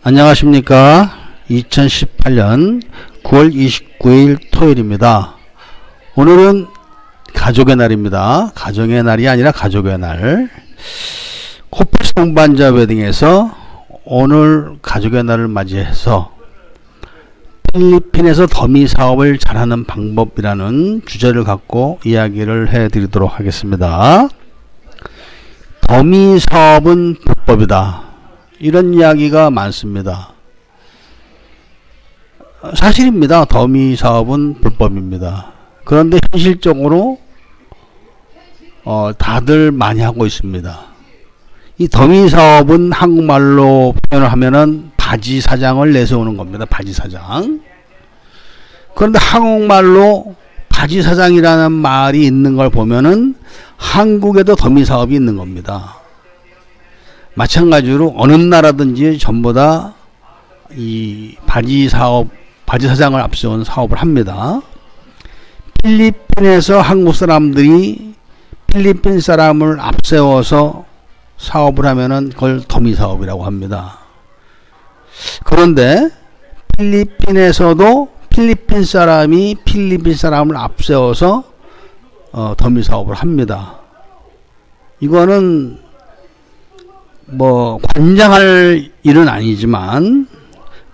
안녕하십니까. 2018년 9월 29일 토요일입니다. 오늘은 가족의 날입니다. 가정의 날이 아니라 가족의 날. 코뿔소 동반자 웨딩에서 오늘 가족의 날을 맞이해서 필리핀에서 더미 사업을 잘하는 방법이라는 주제를 갖고 이야기를 해드리도록 하겠습니다. 더미 사업은 불법이다. 이런 이야기가 많습니다. 사실입니다. 더미 사업은 불법입니다. 그런데 현실적으로 다들 많이 하고 있습니다. 이 더미 사업은 한국말로 표현을 하면은 바지 사장을 내세우는 겁니다. 바지 사장. 그런데 한국말로 바지 사장이라는 말이 있는 걸 보면은 한국에도 더미 사업이 있는 겁니다. 마찬가지로 어느 나라든지 전부 다 이 바지 사장을 앞세운 사업을 합니다. 필리핀에서 한국 사람들이 필리핀 사람을 앞세워서 사업을 하면은 그걸 더미 사업이라고 합니다. 그런데 필리핀에서도 필리핀 사람이 필리핀 사람을 앞세워서 더미 사업을 합니다. 이거는 관장할 일은 아니지만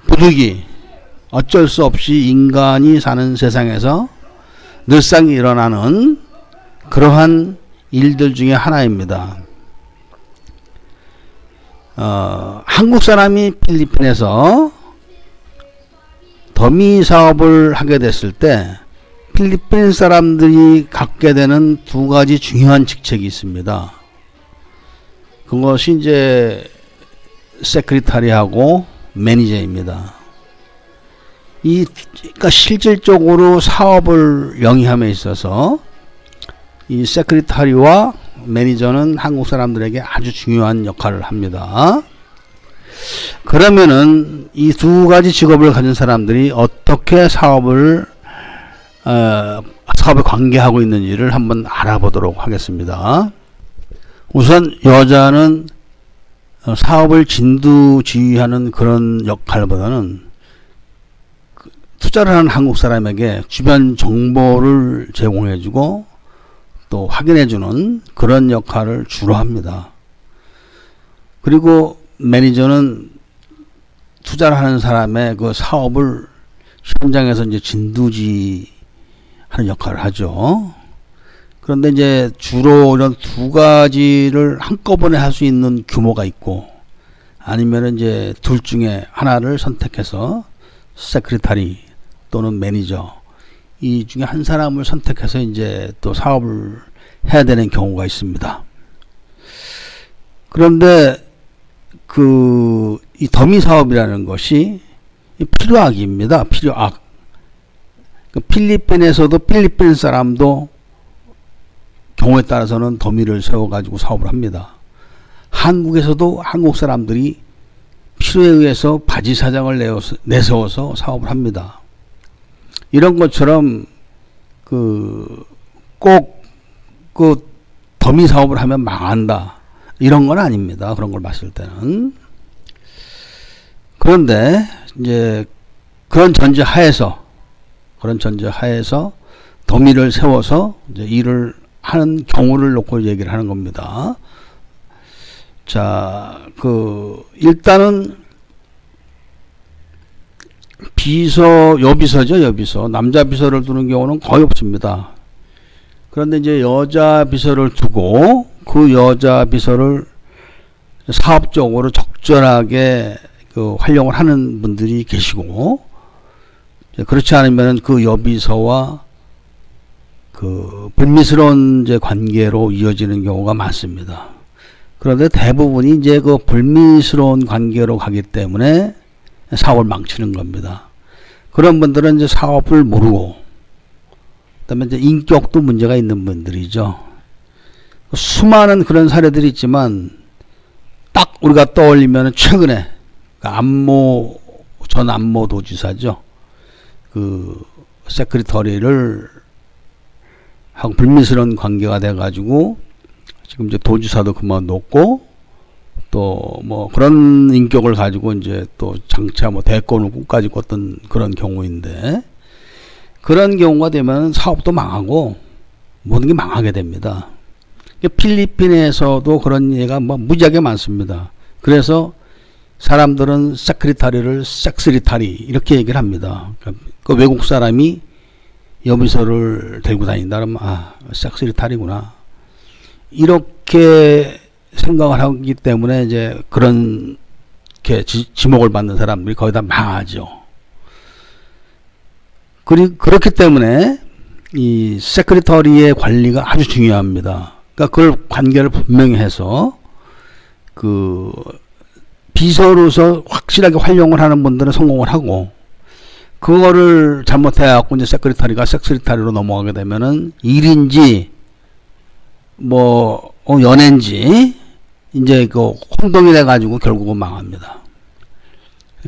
부득이 어쩔 수 없이 인간이 사는 세상에서 늘상 일어나는 그러한 일들 중에 하나입니다. 한국 사람이 필리핀에서 더미 사업을 하게 됐을 때 필리핀 사람들이 갖게 되는 두 가지 중요한 직책이 있습니다. 그것이 이제 세크리타리하고 매니저입니다. 그러니까 실질적으로 사업을 영위함에 있어서 이 세크리타리와 매니저는 한국 사람들에게 아주 중요한 역할을 합니다. 그러면은 이 두 가지 직업을 가진 사람들이 어떻게 사업에 관계하고 있는지를 한번 알아보도록 하겠습니다. 우선 여자는 사업을 진두지휘하는 그런 역할보다는 투자를 하는 한국 사람에게 주변 정보를 제공해주고 또 확인해주는 그런 역할을 주로 합니다. 그리고 매니저는 투자를 하는 사람의 그 사업을 현장에서 이제 진두지휘하는 역할을 하죠. 그런데 이제 주로 이런 두 가지를 한꺼번에 할 수 있는 규모가 있고 아니면 이제 둘 중에 하나를 선택해서 세크리타리 또는 매니저 이 중에 한 사람을 선택해서 이제 또 사업을 해야 되는 경우가 있습니다. 그런데 이 더미 사업이라는 것이 필요악입니다. 필요악. 필리핀에서도 필리핀 사람도 경우에 따라서는 더미를 세워가지고 사업을 합니다. 한국에서도 한국 사람들이 필요에 의해서 바지 사장을 내세워서 사업을 합니다. 이런 것처럼 꼭 더미 사업을 하면 망한다 이런 건 아닙니다. 그런 걸 봤을 때는. 그런데 이제 그런 전제 하에서 더미를 세워서 이제 일을 하는 경우를 놓고 얘기를 하는 겁니다. 자, 일단은 여비서. 남자 비서를 두는 경우는 거의 없습니다. 그런데 이제 여자 비서를 두고 그 여자 비서를 사업적으로 적절하게 활용을 하는 분들이 계시고, 그렇지 않으면 그 여비서와 불미스러운 이제 관계로 이어지는 경우가 많습니다. 그런데 대부분이 이제 불미스러운 관계로 가기 때문에 사업을 망치는 겁니다. 그런 분들은 이제 사업을 모르고, 그다음에 이제 인격도 문제가 있는 분들이죠. 수많은 그런 사례들이 있지만, 딱 우리가 떠올리면 최근에, 전 안모 도지사죠. 세크리터리를 하고 불미스러운 관계가 돼가지고, 지금 이제 도지사도 그만뒀고, 또 뭐 그런 인격을 가지고 이제 또 장차 뭐 대권을 끝까지 꿨던 그런 경우인데, 그런 경우가 되면 사업도 망하고 모든 게 망하게 됩니다. 필리핀에서도 그런 예가 뭐 무지하게 많습니다. 그래서 사람들은 세크리타리를 섹스리타리 이렇게 얘기를 합니다. 그 외국 사람이 여비서를 들고 다닌다 그러면 섹스리타리구나 이렇게 생각을 하기 때문에 이제 그런 게 지목을 받는 사람들이 거의 다 망하죠. 그렇기 때문에 이 세크리터리의 관리가 아주 중요합니다. 그러니까 그걸 관계를 분명히 해서 그 비서로서 확실하게 활용을 하는 분들은 성공을 하고, 그거를 잘못해갖고 이제 세크리터리가 섹스리터리로 넘어가게 되면은 일인지 뭐 연애인지 이제 그 혼동이 돼가지고 결국은 망합니다.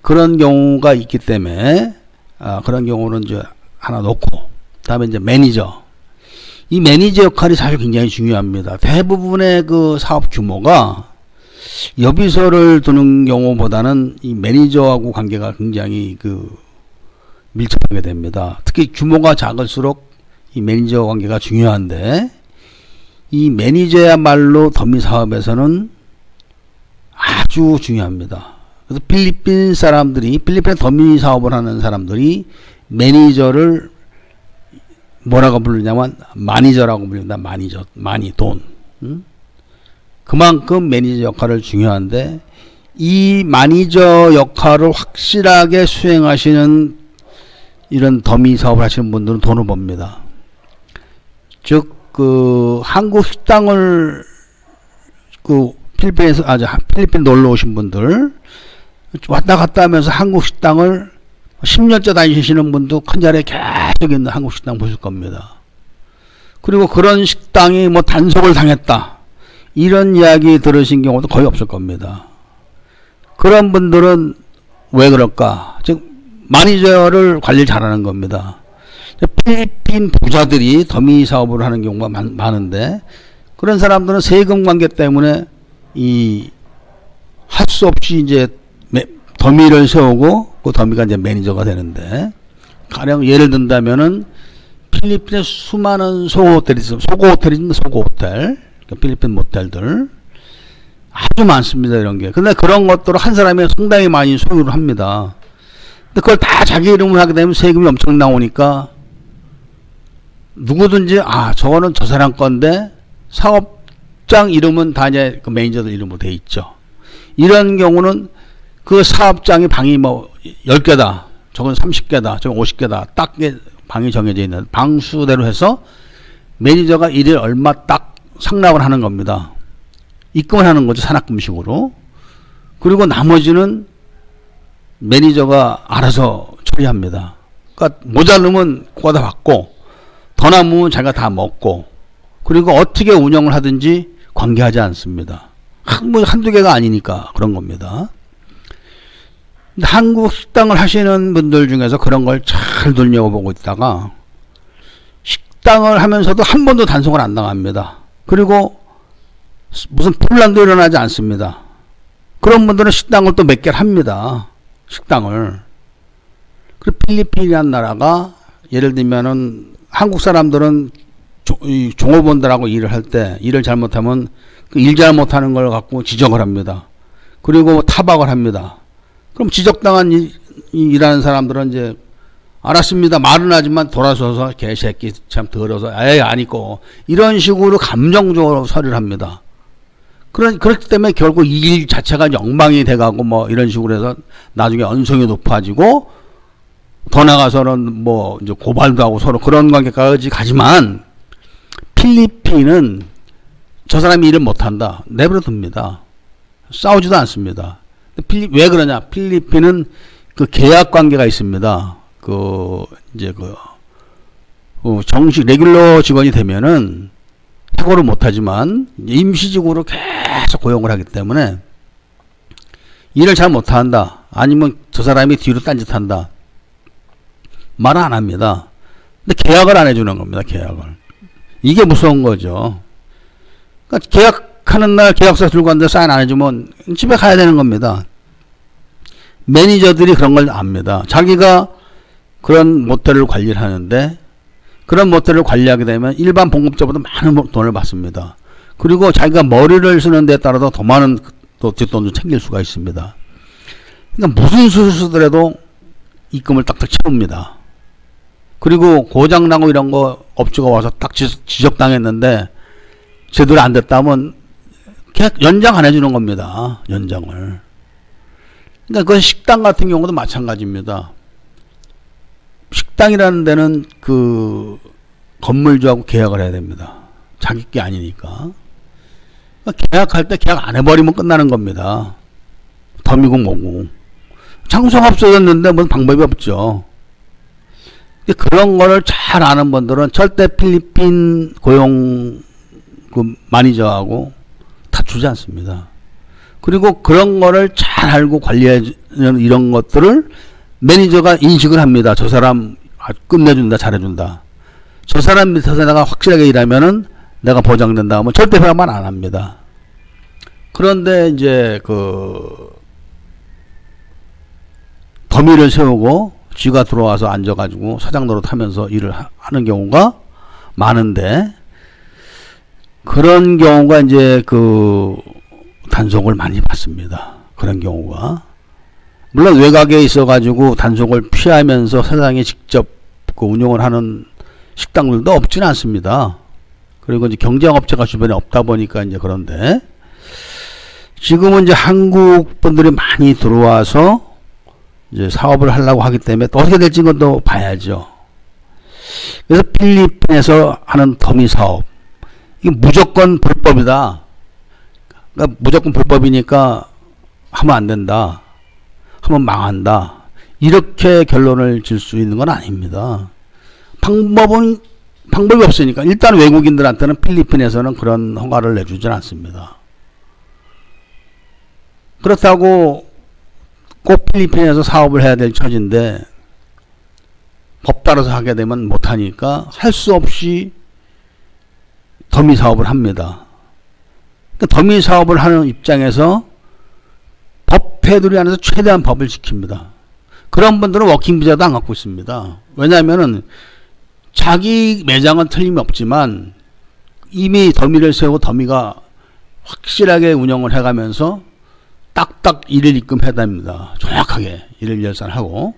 그런 경우가 있기 때문에 그런 경우는 이제 하나 놓고, 다음에 이제 매니저. 이 매니저 역할이 사실 굉장히 중요합니다. 대부분의 그 사업 규모가 여비서를 두는 경우보다는 이 매니저하고 관계가 굉장히 그 밀접하게 됩니다. 특히 규모가 작을수록 이 매니저 관계가 중요한데, 이 매니저야말로 더미 사업에서는 아주 중요합니다. 그래서 필리핀 더미 사업을 하는 사람들이 매니저를 뭐라고 부르냐면 마니저라고 부릅니다. 마니저, 마니, 돈. 그만큼 매니저 역할을 중요한데, 이 마니저 역할을 확실하게 수행하시는 이런 더미 사업을 하시는 분들은 돈을 법니다. 즉, 그 한국 식당을 그 필리핀 놀러 오신 분들, 왔다 갔다 하면서 한국 식당을 10년째 다니시는 분도 큰 자리에 계속 있는 한국 식당 보실 겁니다. 그리고 그런 식당이 뭐 단속을 당했다 이런 이야기 들으신 경우도 거의 없을 겁니다. 그런 분들은 왜 그럴까? 즉 매니저를 관리를 잘하는 겁니다. 필리핀 부자들이 더미 사업을 하는 경우가 많은데, 그런 사람들은 세금 관계 때문에 할 수 없이 이제 더미를 세우고 그 더미가 이제 매니저가 되는데, 가령 예를 든다면은 필리핀에 수많은 소고호텔이 있어요. 소고호텔. 필리핀 모텔들 아주 많습니다. 이런 게. 근데 그런 것들을 한 사람이 상당히 많이 소유를 합니다. 근데 그걸 다 자기 이름으로 하게 되면 세금이 엄청 나오니까 누구든지 저거는 저 사람 건데 사업장 이름은 다 이제 그 매니저들 이름으로 돼 있죠. 이런 경우는 그 사업장이 방이 뭐 10개다. 저건 30개다. 저건 50개다. 딱 방이 정해져 있는 방수대로 해서 매니저가 일일 얼마 딱 상납을 하는 겁니다. 입금을 하는 거죠. 산학금식으로. 그리고 나머지는 매니저가 알아서 처리합니다. 그러니까 모자르면 그거 다 받고 더 남으면 자기가 다 먹고, 그리고 어떻게 운영을 하든지 관계하지 않습니다. 한두 개가 아니니까 그런 겁니다. 한국 식당을 하시는 분들 중에서 그런 걸 잘 눈여겨보고 있다가 식당을 하면서도 한 번도 단속을 안 당합니다. 그리고 무슨 분란도 일어나지 않습니다. 그런 분들은 식당을 또 몇 개를 합니다. 식당을. 그리고 필리핀이라는 나라가 예를 들면은 한국 사람들은 종업원들하고 일을 할 때 일을 잘못하면 그 일 잘못하는 걸 갖고 지적을 합니다. 그리고 타박을 합니다. 그럼 지적당한 일하는 사람들은 이제 알았습니다. 말은 하지만 돌아서서 개새끼 참 더러워서 안 있고 이런 식으로 감정적으로 처리를 합니다. 그렇기 때문에 결국 이 일 자체가 엉망이 돼가고 뭐 이런 식으로 해서 나중에 언성이 높아지고 더 나가서는 뭐 이제 고발도 하고 서로 그런 관계까지 가지만, 필리핀은 저 사람이 일을 못한다 내버려 둡니다. 싸우지도 않습니다. 왜 그러냐? 필리핀은 그 계약 관계가 있습니다. 정식 레귤러 직원이 되면은 해고를 못하지만 임시직으로 계속 고용을 하기 때문에 일을 잘 못한다, 아니면 저 사람이 뒤로 딴짓한다 말은 안 합니다. 근데 계약을 안 해주는 겁니다. 계약을. 이게 무서운 거죠. 그러니까 계약하는 날 계약서 들고 왔는데 사인 안 해주면 집에 가야 되는 겁니다. 매니저들이 그런 걸 압니다. 자기가 그런 모텔을 관리를 하는데 그런 모텔을 관리하게 되면 일반 봉급자보다 많은 돈을 받습니다. 그리고 자기가 머리를 쓰는 데 따라서 더 많은 또 뒷돈도 챙길 수가 있습니다. 그러니까 무슨 수술 쓰더라도 입금을 딱딱 채웁니다. 그리고 고장나고 이런 거 업주가 와서 딱 지적당했는데 제대로 안 됐다면 계약 연장 안 해주는 겁니다. 연장을. 그러니까 그 식당 같은 경우도 마찬가지입니다. 식당이라는 데는 그 건물주하고 계약을 해야 됩니다. 자기 게 아니니까. 그러니까 계약할 때 계약 안 해버리면 끝나는 겁니다. 덤이고 뭐고. 장소가 없어졌는데 무슨 방법이 없죠. 그런 거를 잘 아는 분들은 절대 필리핀 고용 그 매니저하고 다투지 않습니다. 그리고 그런 거를 잘 알고 관리하는 이런 것들을 매니저가 인식을 합니다. 저 사람 끝내준다, 잘해준다. 저 사람 밑에서 내가 확실하게 일하면은 내가 보장된다 하면 절대 회화만 안 합니다. 그런데 이제 그 더미를 세우고 쥐가 들어와서 앉아가지고 사장 노릇하면서 일을 하는 경우가 많은데 그런 경우가 이제 그 단속을 많이 받습니다. 그런 경우가 물론 외곽에 있어가지고 단속을 피하면서 사장이 직접 그 운영을 하는 식당들도 없지는 않습니다. 그리고 이제 경쟁업체가 주변에 없다 보니까 이제 그런데 지금은 이제 한국 분들이 많이 들어와서 이제 사업을 하려고 하기 때문에 또 어떻게 될지 또 봐야죠. 그래서 필리핀에서 하는 더미 사업 이게 무조건 불법이다. 그러니까 무조건 불법이니까 하면 안 된다. 하면 망한다. 이렇게 결론을 질 수 있는 건 아닙니다. 방법이 없으니까 일단 외국인들한테는 필리핀에서는 그런 허가를 내주진 않습니다. 그렇다고 꼭 필리핀에서 사업을 해야 될 처지인데 법 따라서 하게 되면 못하니까 할 수 없이 더미 사업을 합니다. 더미 사업을 하는 입장에서 법 테두리 안에서 최대한 법을 지킵니다. 그런 분들은 워킹 비자도 안 갖고 있습니다. 왜냐하면은 자기 매장은 틀림없지만 이미 더미를 세우고 더미가 확실하게 운영을 해가면서 딱딱 일을 입금해야 됩니다. 정확하게 일을 열산하고.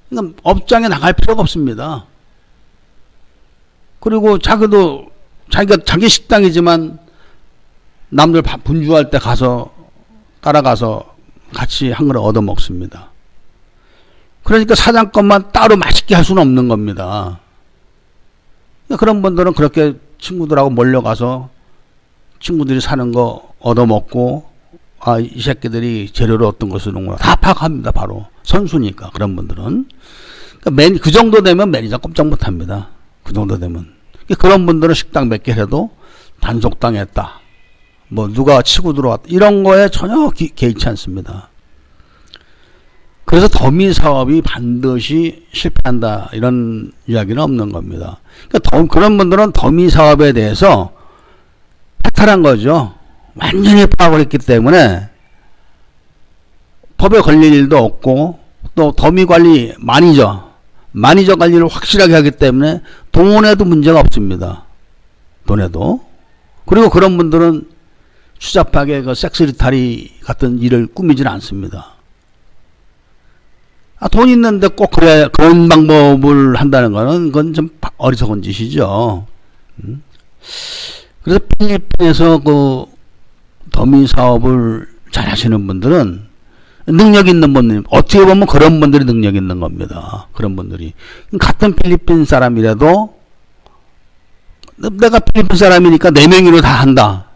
그러니까 업장에 나갈 필요가 없습니다. 그리고 자기가 자기 식당이지만 남들 분주할 때 가서 따라가서 같이 한 그릇 얻어 먹습니다. 그러니까 사장 것만 따로 맛있게 할 수는 없는 겁니다. 그러니까 그런 분들은 그렇게 친구들하고 몰려가서 친구들이 사는 거 얻어먹고 아, 이 새끼들이 재료를 어떤 거 쓰는구나 다 파악합니다. 바로 선수니까 그런 분들은. 그러니까 그 정도 되면 매니저 꼼짝 못합니다. 그 정도 되면. 그러니까 그런 분들은 식당 몇 개 해도 단속당했다. 뭐 누가 치고 들어왔다. 이런 거에 전혀 개의치 않습니다. 그래서 더미 사업이 반드시 실패한다. 이런 이야기는 없는 겁니다. 그러니까 그런 분들은 더미 사업에 대해서 파탈한 거죠. 완전히 파악을 했기 때문에 법에 걸릴 일도 없고 또 더미 관리 매니저 관리를 확실하게 하기 때문에 돈에도 문제가 없습니다. 돈에도. 그리고 그런 분들은 추잡하게 그 섹스리탈이 같은 일을 꾸미지는 않습니다. 돈 있는데 꼭 그런 방법을 한다는 거는 그건 좀 어리석은 짓이죠. 그래서 필리핀에서 그 더미 사업을 잘 하시는 분들은 능력 있는 분들, 어떻게 보면 그런 분들이 능력 있는 겁니다. 그런 분들이. 같은 필리핀 사람이라도 내가 필리핀 사람이니까 내 명의로 다 한다.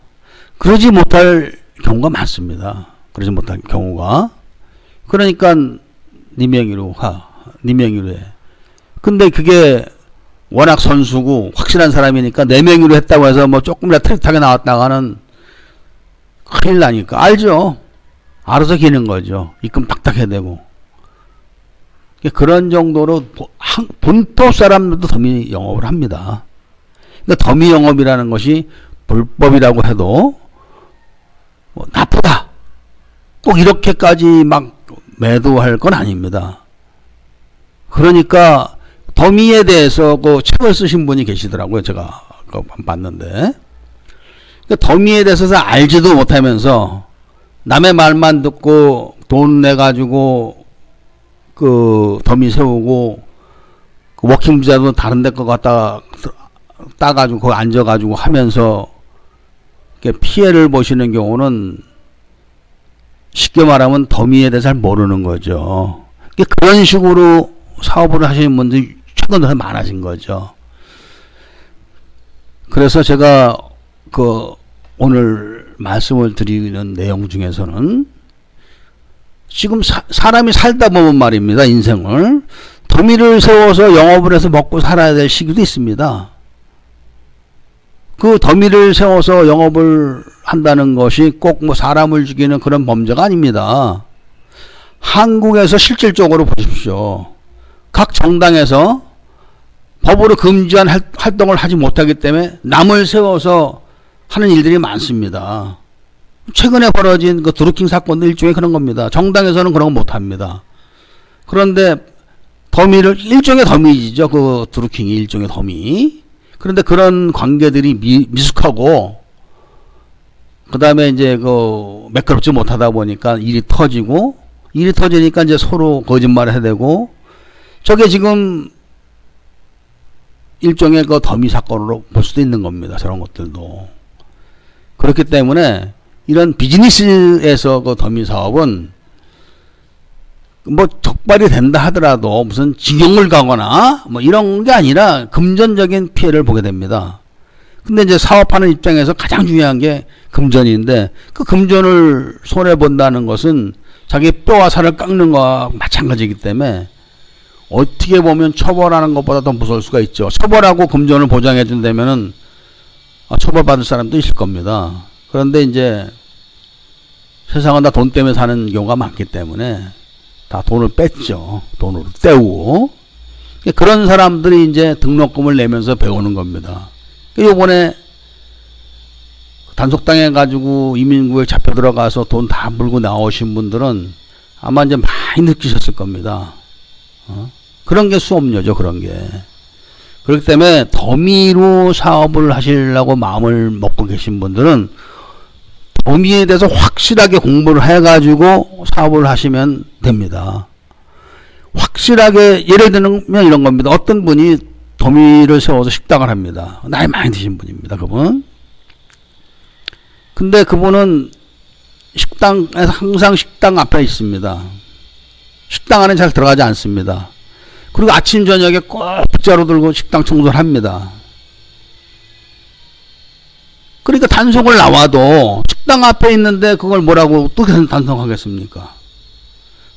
그러지 못할 경우가 많습니다. 그러지 못할 경우가. 그러니까 네 명의로 해. 근데 그게 워낙 선수고 확실한 사람이니까 내 명의로 했다고 해서 뭐 조금이라도 트릿하게 나왔다가는 큰일 나니까. 알죠? 알아서 기는 거죠. 입금 탁탁 해야 되고. 그런 정도로 본토 사람들도 더미 영업을 합니다. 그러니까 더미 영업이라는 것이 불법이라고 해도 뭐 나쁘다. 꼭 이렇게까지 막 매도할 건 아닙니다. 그러니까 더미에 대해서 그 책을 쓰신 분이 계시더라고요. 제가 봤는데. 더미에 대해서 알지도 못하면서 남의 말만 듣고 돈 내가지고 그 더미 세우고 그 워킹 비자도 다른 데 거 갖다 따가지고 거기 앉아가지고 하면서 피해를 보시는 경우는 쉽게 말하면 더미에 대해서 잘 모르는 거죠. 그런 식으로 사업을 하시는 분들이 최근 들어 많아진 거죠. 그래서 제가 그 오늘 말씀을 드리는 내용 중에서는 지금 사람이 살다 보면 말입니다. 인생을 더미를 세워서 영업을 해서 먹고 살아야 될 시기도 있습니다. 그 더미를 세워서 영업을 한다는 것이 꼭 뭐 사람을 죽이는 그런 범죄가 아닙니다. 한국에서 실질적으로 보십시오. 각 정당에서 법으로 금지한 활동을 하지 못하기 때문에 남을 세워서 하는 일들이 많습니다. 최근에 벌어진 그 드루킹 사건도 일종의 그런 겁니다. 정당에서는 그런 거 못합니다. 그런데 더미를 일종의 더미죠. 그 드루킹이 일종의 더미. 그런데 그런 관계들이 미숙하고 그 다음에 이제 그 매끄럽지 못하다 보니까 일이 터지니까 이제 서로 거짓말을 해야 되고 저게 지금 일종의 그 더미 사건으로 볼 수도 있는 겁니다. 저런 것들도. 그렇기 때문에 이런 비즈니스에서 그 더미 사업은 뭐 적발이 된다 하더라도 무슨 징역을 가거나 뭐 이런 게 아니라 금전적인 피해를 보게 됩니다. 근데 이제 사업하는 입장에서 가장 중요한 게 금전인데 그 금전을 손해본다는 것은 자기 뼈와 살을 깎는 거와 마찬가지이기 때문에 어떻게 보면 처벌하는 것보다 더 무서울 수가 있죠. 처벌하고 금전을 보장해 준다면은 처벌받을 사람도 있을 겁니다. 그런데 이제 세상은 다 돈 때문에 사는 경우가 많기 때문에 다 돈을 뺐죠. 돈으로 때우고. 그런 사람들이 이제 등록금을 내면서 배우는 겁니다. 요번에 단속당해가지고 이민구에 잡혀 들어가서 돈 다 물고 나오신 분들은 아마 이제 많이 느끼셨을 겁니다. 그런 게 수업료죠, 그런 게. 그렇기 때문에 더미로 사업을 하시려고 마음을 먹고 계신 분들은 더미에 대해서 확실하게 공부를 해가지고 사업을 하시면 됩니다. 확실하게 예를 들면 이런 겁니다. 어떤 분이 더미를 세워서 식당을 합니다. 나이 많이 드신 분입니다. 그분. 근데 그분은 식당에서 항상 식당 앞에 있습니다. 식당 안에 잘 들어가지 않습니다. 그리고 아침 저녁에 꼭 빗자루 들고 식당 청소를 합니다. 그러니까 단속을 나와도 식당 앞에 있는데 그걸 뭐라고 또 단속하겠습니까?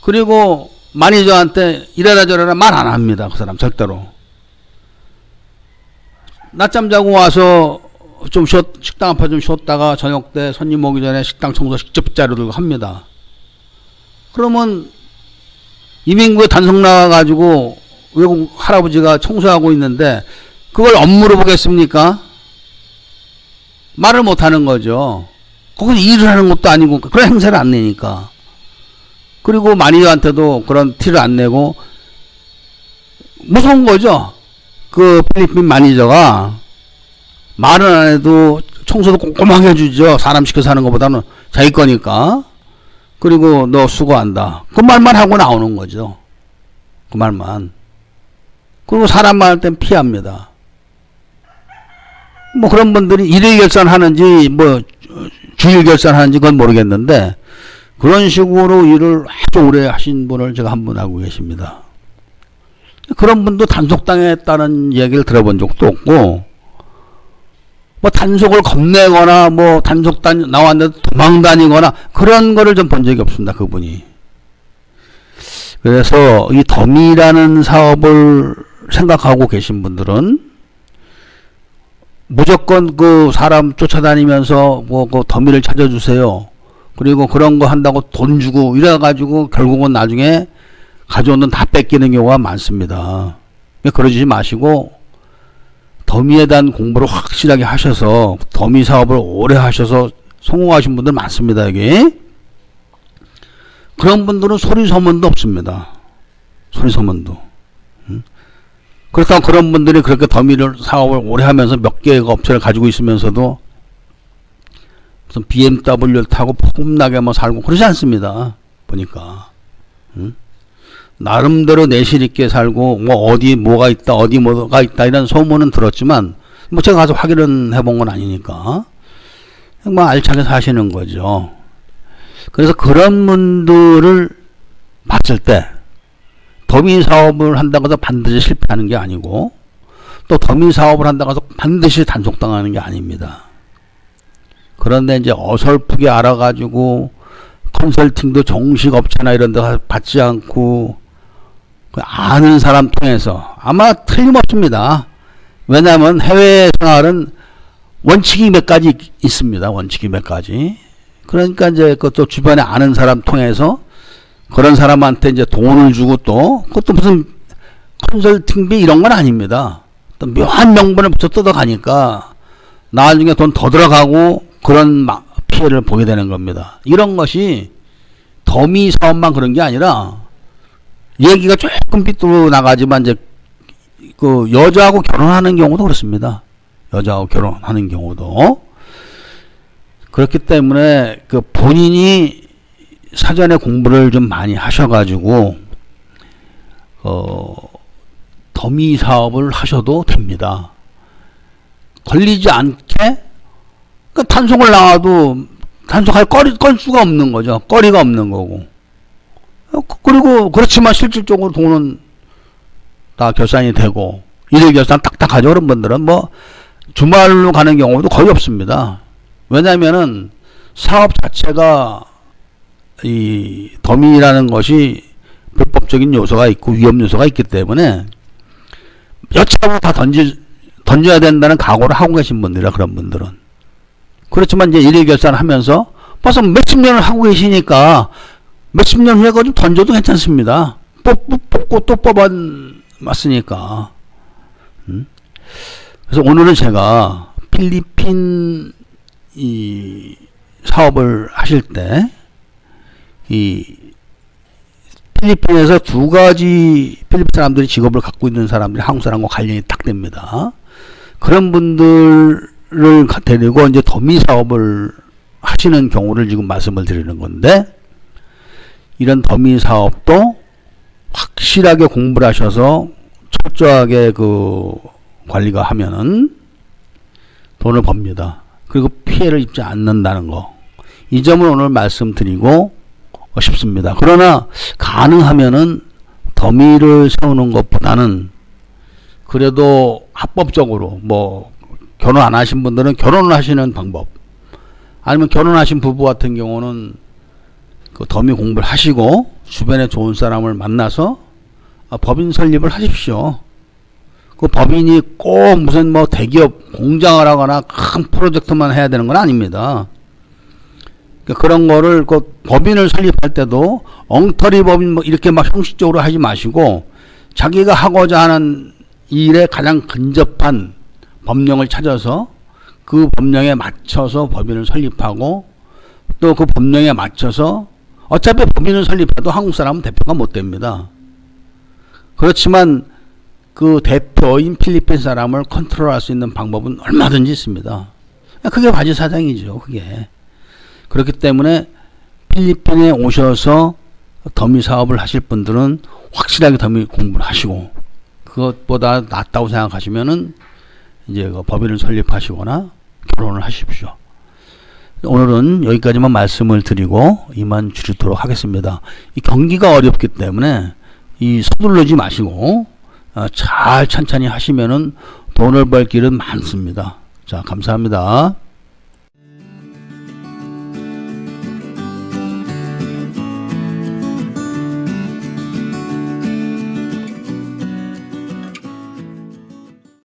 그리고 매니저한테 이래라 저래라 말 안 합니다. 그 사람 절대로. 낮잠 자고 와서 좀 식당 앞에 좀 쉬었다가 저녁 때 손님 오기 전에 식당 청소 직접 빗자루 들고 합니다. 그러면 이민구에 단속 나와가지고 외국 할아버지가 청소하고 있는데 그걸 업무로 보겠습니까? 말을 못하는 거죠. 거기서 일을 하는 것도 아니고 그런 행세를 안 내니까. 그리고 매니저한테도 그런 티를 안 내고 무서운 거죠. 그 필리핀 매니저가 말은 안 해도 청소도 꼼꼼하게 해주죠. 사람 시켜서 하는 것보다는 자기 거니까. 그리고 너 수고한다. 그 말만 하고 나오는 거죠. 그 말만. 그리고 사람 말할 땐 피합니다. 뭐 그런 분들이 일일 결산하는지 뭐 주일 결산하는지 그건 모르겠는데 그런 식으로 일을 아주 오래 하신 분을 제가 한 분 알고 계십니다. 그런 분도 단속당했다는 얘기를 들어본 적도 없고 뭐 단속을 겁내거나 뭐 단속단 나왔는데 도망다니거나 그런 거를 좀 본 적이 없습니다. 그분이. 그래서 이 더미라는 사업을 생각하고 계신 분들은 무조건 그 사람 쫓아다니면서 뭐 그 더미를 찾아주세요. 그리고 그런 거 한다고 돈 주고 이래가지고 결국은 나중에 가져온 돈 다 뺏기는 경우가 많습니다. 그러지 마시고 더미에 대한 공부를 확실하게 하셔서 더미 사업을 오래 하셔서 성공하신 분들 많습니다. 여기 그런 분들은 소리 소문도 없습니다. 소리 소문도. 그렇다고 그런 분들이 그렇게 더미를 사업을 오래 하면서 몇 개의 업체를 가지고 있으면서도 무슨 BMW를 타고 폼나게 뭐 살고 그러지 않습니다. 보니까. 나름대로 내실 있게 살고 뭐 어디 뭐가 있다 어디 뭐가 있다 이런 소문은 들었지만 뭐 제가 가서 확인은 해본 건 아니니까 뭐 알차게 사시는 거죠. 그래서 그런 분들을 봤을 때 더미 사업을 한다고 해서 반드시 실패하는 게 아니고 또 더미 사업을 한다고 해서 반드시 단속당하는 게 아닙니다. 그런데 이제 어설프게 알아가지고 컨설팅도 정식 업체나 이런 데 받지 않고 아는 사람 통해서 아마 틀림없습니다. 왜냐하면 해외 생활은 원칙이 몇 가지 있습니다. 원칙이 몇 가지. 그러니까 이제 그것도 주변에 아는 사람 통해서 그런 사람한테 이제 돈을 주고 또 그것도 무슨 컨설팅비 이런 건 아닙니다. 또 묘한 명분을 붙여 뜯어가니까 나중에 돈 더 들어가고 그런 피해를 보게 되는 겁니다. 이런 것이 더미 사업만 그런 게 아니라 얘기가 조금 삐뚤어 나가지만 이제 그 여자하고 결혼하는 경우도 그렇습니다. 여자하고 결혼하는 경우도 그렇기 때문에 그 본인이 사전에 공부를 좀 많이 하셔가지고 더미 사업을 하셔도 됩니다. 걸리지 않게 그 단속을 나와도 단속할 건수가 없는 거죠. 거리가 없는 거고. 그리고 그렇지만 실질적으로 돈은 다 결산이 되고 일일 결산 딱딱하죠. 그런 분들은 뭐 주말로 가는 경우도 거의 없습니다. 왜냐하면은 사업 자체가 이 더미라는 것이 불법적인 요소가 있고 위험 요소가 있기 때문에 여차하면 다 던져야 된다는 각오를 하고 계신 분들이라 그런 분들은. 그렇지만 이제 일일 결산을 하면서 벌써 몇십 년을 하고 계시니까 몇십 년 후에 그거 좀 던져도 괜찮습니다. 뽑고 또 뽑아놨으니까. 그래서 오늘은 제가 필리핀 이 사업을 하실 때 이 필리핀에서 두 가지 필리핀 사람들이 직업을 갖고 있는 사람들이 한국 사람과 관련이 딱 됩니다. 그런 분들을 데리고 이제 더미 사업을 하시는 경우를 지금 말씀을 드리는 건데 이런 더미 사업도 확실하게 공부를 하셔서 철저하게 그 관리가 하면은 돈을 법니다. 그리고 피해를 입지 않는다는 거. 이 점을 오늘 말씀드리고 싶습니다. 그러나 가능하면은 더미를 세우는 것보다는 그래도 합법적으로 뭐 결혼 안 하신 분들은 결혼을 하시는 방법 아니면 결혼하신 부부 같은 경우는 그 더미 공부를 하시고 주변에 좋은 사람을 만나서 법인 설립을 하십시오. 그 법인이 꼭 무슨 뭐 대기업 공장을 하거나 큰 프로젝트만 해야 되는 건 아닙니다. 그런 거를 그 법인을 설립할 때도 엉터리 법인 뭐 이렇게 막 형식적으로 하지 마시고 자기가 하고자 하는 일에 가장 근접한 법령을 찾아서 그 법령에 맞춰서 법인을 설립하고 또 그 법령에 맞춰서 어차피 법인을 설립해도 한국 사람은 대표가 못 됩니다. 그렇지만 그 대표인 필리핀 사람을 컨트롤할 수 있는 방법은 얼마든지 있습니다. 그게 바지사장이죠. 그게. 그렇기 때문에 필리핀에 오셔서 더미 사업을 하실 분들은 확실하게 더미 공부를 하시고 그것보다 낫다고 생각하시면은 이제 그 법인을 설립하시거나 결혼을 하십시오. 오늘은 여기까지만 말씀을 드리고 이만 줄이도록 하겠습니다. 이 경기가 어렵기 때문에 이 서두르지 마시고 잘 천천히 하시면은 돈을 벌 길은 많습니다. 자, 감사합니다.